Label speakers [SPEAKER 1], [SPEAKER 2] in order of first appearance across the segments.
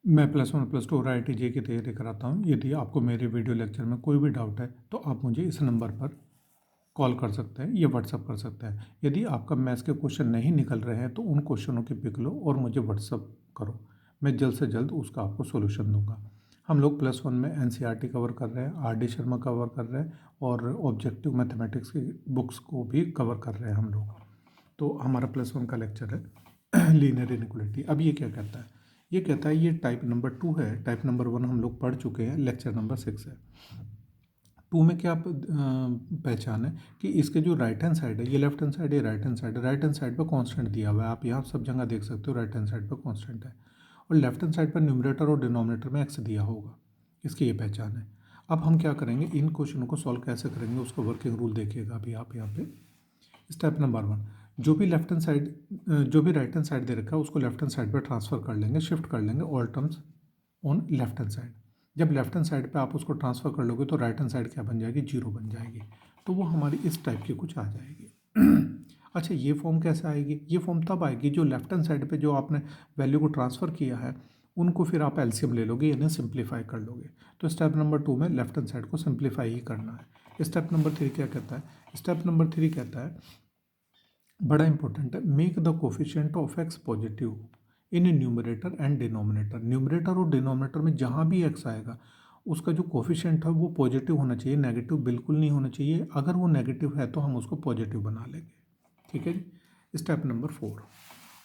[SPEAKER 1] मैं +1 +2 और IIT की तैयारी कराता हूँ। यदि आपको मेरे वीडियो लेक्चर में कोई भी डाउट है तो आप मुझे इस नंबर पर कॉल कर सकते हैं या व्हाट्सअप कर सकते हैं। यदि आपका मैथ्स के क्वेश्चन नहीं निकल रहे हैं तो उन क्वेश्चनों की पिक लो और मुझे व्हाट्सअप करो। मैं जल्द से जल्द उसका आपको सॉल्यूशन दूंगा। हम लोग +1 में NCERT कवर कर रहे हैं, RD शर्मा कवर कर रहे हैं और ऑब्जेक्टिव मैथमेटिक्स की बुक्स को भी कवर कर रहे हैं हम लोग। तो हमारा +1 का लेक्चर है लीनियर इनइक्वालिटी। अब ये क्या कहता है? ये कहता है ये टाइप नंबर 2 है। टाइप नंबर 1 हम लोग पढ़ चुके हैं, लेक्चर नंबर 6 है। 2 में क्या पहचान है कि इसके जो राइट हैंड साइड है, ये लेफ्ट हैंड साइड है, राइट हैंड साइड है। राइट हैंड साइड पर कांस्टेंट दिया हुआ है, आप यहाँ सब जगह देख सकते हो राइट हैंड साइड पर कांस्टेंट है। और लेफ्ट हैंड साइड पर न्यूमरेटर और डिनोमिनेटर में एक्स दिया होगा। इसकी ये पहचान है। अब हम क्या करेंगे, इन क्वेश्चनों को सॉल्व कैसे करेंगे उसका वर्किंग रूल देखिएगा अभी आप यहाँ पे। स्टेप नंबर 1, जो भी लेफ्ट हैंड साइड जो भी राइट हैंड साइड दे रखा है उसको लेफ्ट हैंड साइड पर ट्रांसफर कर लेंगे, शिफ्ट कर लेंगे all terms on left hand side. जब लेफ्ट हैंड साइड पे आप उसको ट्रांसफर कर लोगे तो राइट हैंड साइड क्या बन जाएगी, 0 बन जाएगी। तो वो हमारी इस टाइप की कुछ आ जाएगी। अच्छा, ये फॉर्म कैसे आएगी? ये फॉर्म तब आएगी जो लेफ्ट हैंड साइड पे जो आपने वैल्यू को ट्रांसफ़र किया है उनको फिर आप एलसीएम ले लोगे यानी सिंप्लीफाई कर लोगे। तो स्टेप नंबर 2 में लेफ्ट हैंड साइड को सिंप्लीफाई ही करना है। स्टेप नंबर 3 क्या कहता है? स्टेप नंबर 3 कहता है, बड़ा इंपॉर्टेंट है, make the coefficient of x positive in numerator and denominator. Numerator और डिनोमिनेटर में जहाँ भी एक्स आएगा उसका जो कोफिशिएंट है वो पॉजिटिव होना चाहिए, नेगेटिव बिल्कुल नहीं होना चाहिए। अगर वो नेगेटिव है तो हम उसको पॉजिटिव बना लेंगे। ठीक है जी। स्टेप नंबर 4,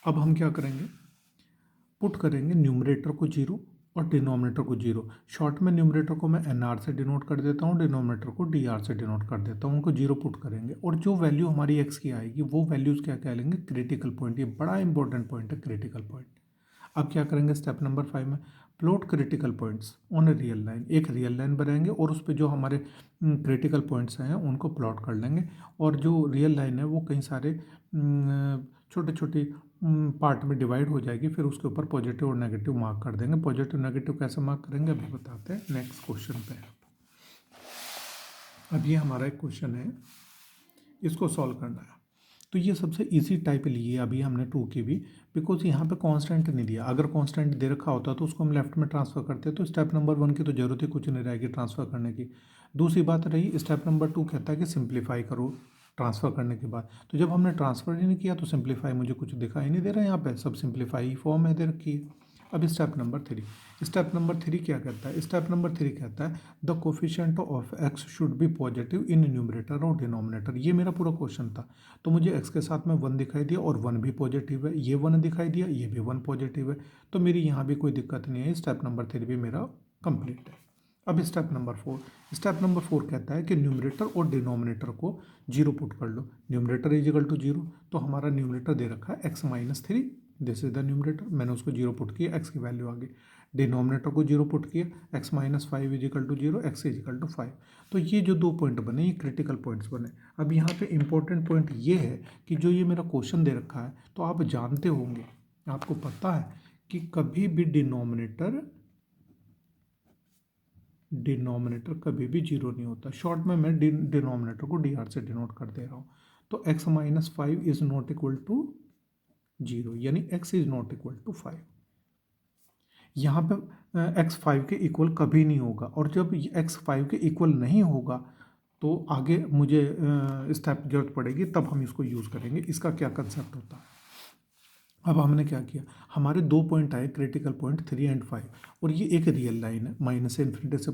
[SPEAKER 1] अब हम क्या करेंगे, पुट करेंगे न्यूमरेटर को 0 और डिनोमिनेटर को 0। शॉर्ट में न्यूमरेटर को मैं NR से डिनोट कर देता हूँ, डिनोमिनेटर को DR से डिनोट कर देता हूँ। उनको 0 पुट करेंगे और जो वैल्यू हमारी एक्स की आएगी वो वैल्यूज़ क्या कह लेंगे, क्रिटिकल पॉइंट। ये बड़ा इंपॉर्टेंट पॉइंट है, क्रिटिकल पॉइंट। अब क्या करेंगे स्टेप नंबर 5 में, plot critical points on a real line. एक रियल लाइन बनाएंगे और उस पर जो हमारे क्रिटिकल पॉइंट्स हैं उनको प्लॉट कर लेंगे। और जो रियल लाइन है वो कई सारे छोटे छोटे पार्ट में डिवाइड हो जाएगी। फिर उसके ऊपर पॉजिटिव और नेगेटिव मार्क कर देंगे। पॉजिटिव नेगेटिव कैसे मार्क करेंगे अभी बताते हैं नेक्स्ट क्वेश्चन पे। अब ये हमारा एक क्वेश्चन है, इसको सॉल्व करना है। तो ये सबसे इजी टाइप ली है अभी हमने 2 की भी, बिकॉज यहाँ पे कांस्टेंट नहीं दिया। अगर कांस्टेंट दे रखा होता तो उसको हम लेफ्ट में ट्रांसफर करते, तो स्टेप नंबर 1 की तो जरूरत ही कुछ नहीं रहेगी ट्रांसफर करने की। दूसरी बात रही, स्टेप नंबर 2 कहता है कि सिंप्लीफाई करो ट्रांसफ़र करने के बाद। तो जब हमने ट्रांसफ़र ही नहीं किया तो सिंप्लीफाई मुझे कुछ दिखाई नहीं दे रहा है, यहाँ पे सब सिंप्लीफाई फॉर्म है दे रखी है। अब स्टेप नंबर 3, स्टेप नंबर 3 क्या कहता है? स्टेप नंबर 3 कहता है the coefficient of x should be positive in numerator और डिनोमिनेटर। ये मेरा पूरा क्वेश्चन था। तो मुझे एक्स के साथ में 1 दिखाई दिया और 1 भी पॉजिटिव है, ये 1 दिखाई दिया, ये भी 1 पॉजिटिव है। तो मेरी यहाँ भी कोई दिक्कत नहीं है। स्टेप नंबर 3 भी मेरा कंप्लीट है। अब स्टेप नंबर 4, स्टेप नंबर 4 कहता है कि न्यूमरेटर और डिनोमिनेटर को 0 पुट कर लो। न्यूमरेटर इज इक्वल टू 0, तो हमारा न्यूमरेटर दे रखा है x-3, this is the numerator. मैंने उसको 0 पुट किया, x की वैल्यू आ गई। डिनोमिनेटर को 0 पुट किया, x-5 is equal to 0, x is equal to 5। तो ये जो 2 पॉइंट बने ये क्रिटिकल पॉइंट्स बने। अब यहाँ पे इंपॉर्टेंट पॉइंट ये है कि जो ये मेरा क्वेश्चन दे रखा है, तो आप जानते होंगे, आपको पता है कि कभी भी डिनोमिनेटर कभी भी 0 नहीं होता। शॉर्ट में मैं डिनोमिनेटर को DR से डिनोट कर दे रहा हूँ। तो x-5 is not equal to 0, यानी x is not equal to 5। यहाँ पे x 5 के इक्वल कभी नहीं होगा, और जब x 5 के इक्वल नहीं होगा तो आगे मुझे स्टेप जरूरत पड़ेगी, तब हम इसको यूज़ करेंगे। इसका क्या कंसेप्ट होता है? अब हमने क्या किया, हमारे 2 पॉइंट आए, क्रिटिकल पॉइंट 3 एंड 5, और ये एक रियल लाइन है माइनस इन्फिनिटी से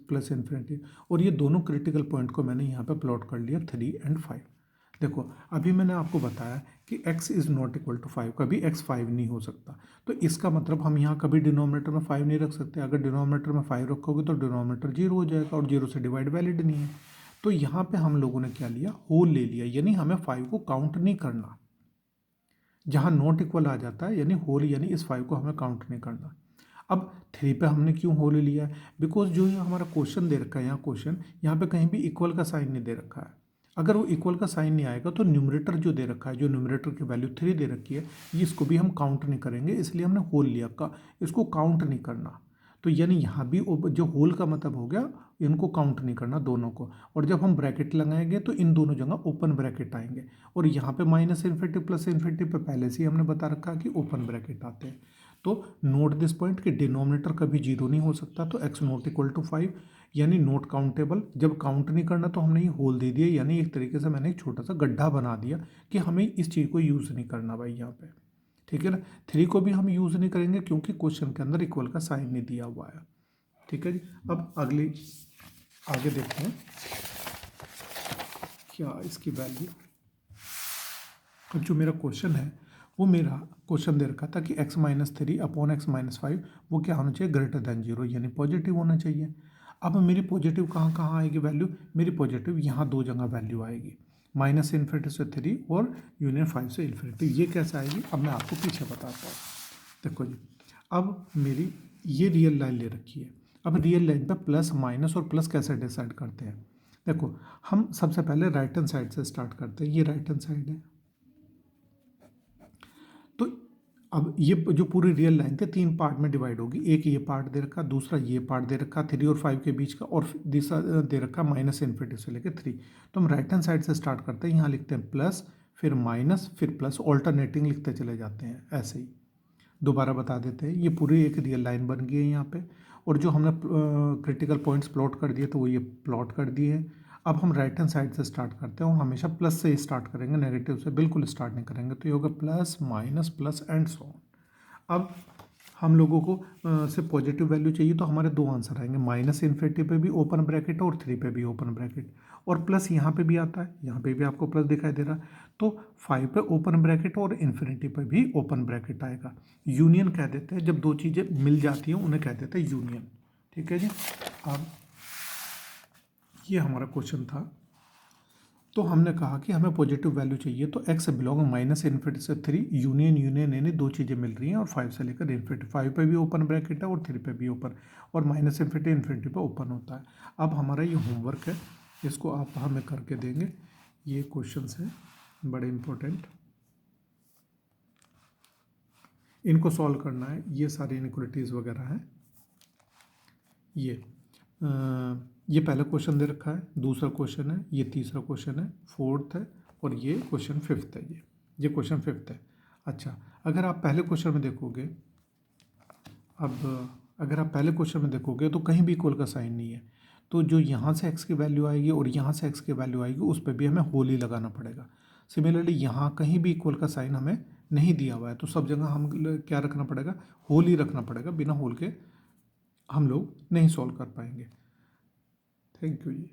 [SPEAKER 1] प्लस इन्फिनिटी, और ये दोनों क्रिटिकल पॉइंट को मैंने यहाँ पे प्लॉट कर लिया 3 एंड 5। देखो अभी मैंने आपको बताया कि x is not equal to 5, कभी x 5 नहीं हो सकता। तो इसका मतलब हम यहाँ कभी डिनोमिनेटर में 5 नहीं रख सकते। अगर डिनोमिनेटर में 5 रखोगे तो डिनोमिनेटर 0 हो जाएगा, और 0 से डिवाइड वैलिड नहीं है। तो यहाँ पे हम लोगों ने क्या लिया, होल ले लिया, यानी हमें 5 को काउंट नहीं करना। जहाँ नॉट इक्वल आ जाता है यानी होल, यानी इस 5 को हमें काउंट नहीं करना। अब 3 पे हमने क्यों होल लिया है? बिकॉज जो ये हमारा क्वेश्चन दे रखा है, यहाँ पे कहीं भी इक्वल का साइन नहीं दे रखा है। अगर वो इक्वल का साइन नहीं आएगा तो न्यूमरेटर जो दे रखा है, जो न्यूमरेटर की वैल्यू 3 दे रखी है, ये इसको भी हम काउंट नहीं करेंगे, इसलिए हमने होल लिया का, इसको काउंट नहीं करना। तो यानी यहाँ भी जो होल का मतलब हो गया, इनको काउंट नहीं करना दोनों को। और जब हम ब्रैकेट लगाएंगे तो इन दोनों जगह ओपन ब्रैकेट आएंगे, और यहाँ पे माइनस इन्फिनिटी प्लस इन्फिनिटी पे पहले से ही हमने बता रखा है कि ओपन ब्रैकेट आते हैं। तो नोट दिस पॉइंट कि डिनोमिनेटर कभी जीरो नहीं हो सकता, तो x नॉट इक्वल टू 5 यानी नोट काउंटेबल। जब काउंट नहीं करना तो हमने ये होल दे दिया, यानी एक तरीके से मैंने एक छोटा सा गड्ढा बना दिया कि हमें इस चीज़ को यूज़ नहीं करना भाई यहाँ पे, ठीक है ना। 3 को भी हम यूज़ नहीं करेंगे क्योंकि क्वेश्चन के अंदर इक्वल का साइन नहीं दिया हुआ है, ठीक है जी। अब आगे देखते हैं क्या इसकी वैल्यू। अब जो मेरा क्वेश्चन है वो मेरा क्वेश्चन दे रखा था कि x-3/x-5 वो क्या होना चाहिए, ग्रेटर देन 0 यानी पॉजिटिव होना चाहिए। अब मेरी पॉजिटिव कहाँ कहाँ आएगी वैल्यू, मेरी पॉजिटिव यहाँ दो जगह वैल्यू आएगी, -∞ से 3 और यूनियन 5 से इन्फिनिटी। ये कैसे आएगी अब मैं आपको पीछे बताता हूँ। देखो जी, अब मेरी ये रियल लाइन ले रखी है। अब रियल लाइन पे प्लस माइनस और प्लस कैसे डिसाइड करते हैं, देखो हम सबसे पहले राइट हैंड साइड से स्टार्ट करते हैं। ये राइट हैंड साइड है, तो अब ये जो पूरी रियल लाइन थे 3 पार्ट में डिवाइड होगी। एक ये पार्ट दे रखा, दूसरा ये पार्ट दे रखा 3 और 5 के बीच का, और तीसरा दे रखा -∞ से लेकर 3। तो हम राइट हैंड साइड से स्टार्ट करते हैं, यहाँ लिखते हैं प्लस, फिर माइनस, फिर प्लस, ऑल्टरनेटिंग लिखते चले जाते हैं। ऐसे ही दोबारा बता देते हैं, ये पूरी एक रियल लाइन बन गई है यहाँ पे, और जो हमने क्रिटिकल पॉइंट्स प्लॉट कर दिए तो वो ये प्लॉट कर दिए हैं। अब हम राइट हैंड साइड से स्टार्ट करते हैं और हमेशा प्लस से ही स्टार्ट करेंगे, नेगेटिव से बिल्कुल स्टार्ट नहीं करेंगे। तो ये होगा plus minus plus and so on. अब हम लोगों को सिर्फ पॉजिटिव वैल्यू चाहिए, तो हमारे दो आंसर आएंगे, -∞ पे भी ओपन ब्रैकेट और 3 पे भी ओपन ब्रैकेट, और प्लस यहाँ पे भी आता है, यहाँ पे भी आपको प्लस दिखाई दे रहा है। तो 5 पे ओपन ब्रैकेट और इन्फिनिटी पे भी ओपन ब्रैकेट आएगा। यूनियन कह देते हैं, जब दो चीज़ें मिल जाती हैं उन्हें कह देते हैं यूनियन, ठीक है जी। अब ये हमारा क्वेश्चन था, तो हमने कहा कि हमें पॉजिटिव वैल्यू चाहिए, तो x बिलोंग -∞ से 3, यूनियन यानी दो चीज़ें मिल रही हैं, और 5 से लेकर इन्फिनिटी। 5 पे भी ओपन ब्रैकेट है और 3 पे भी ओपन, और -∞ इन्फिनिटी पे ओपन होता है। अब हमारा ये होमवर्क है, इसको आप हमें करके देंगे। ये क्वेश्चंस हैं बड़े इंपॉर्टेंट, इनको सॉल्व करना है। ये सारी इनइक्वालिटीज़ वगैरह हैं। ये पहला क्वेश्चन दे रखा है, दूसरा क्वेश्चन है, ये तीसरा क्वेश्चन है, फोर्थ है, और ये क्वेश्चन फिफ्थ है। ये क्वेश्चन फिफ्थ है। अच्छा, अगर आप पहले क्वेश्चन में देखोगे, अगर आप पहले क्वेश्चन में देखोगे तो कहीं भी इक्वल का साइन नहीं है, तो जो यहाँ से x की वैल्यू आएगी और यहाँ से x की वैल्यू आएगी उस पर भी हमें होल ही लगाना पड़ेगा। सिमिलरली यहाँ कहीं भी इक्वल का साइन हमें नहीं दिया हुआ है, तो सब जगह हम क्या रखना पड़ेगा, होल ही रखना पड़ेगा। बिना होल के हम लोग नहीं सॉल्व कर पाएंगे। Thank you ji.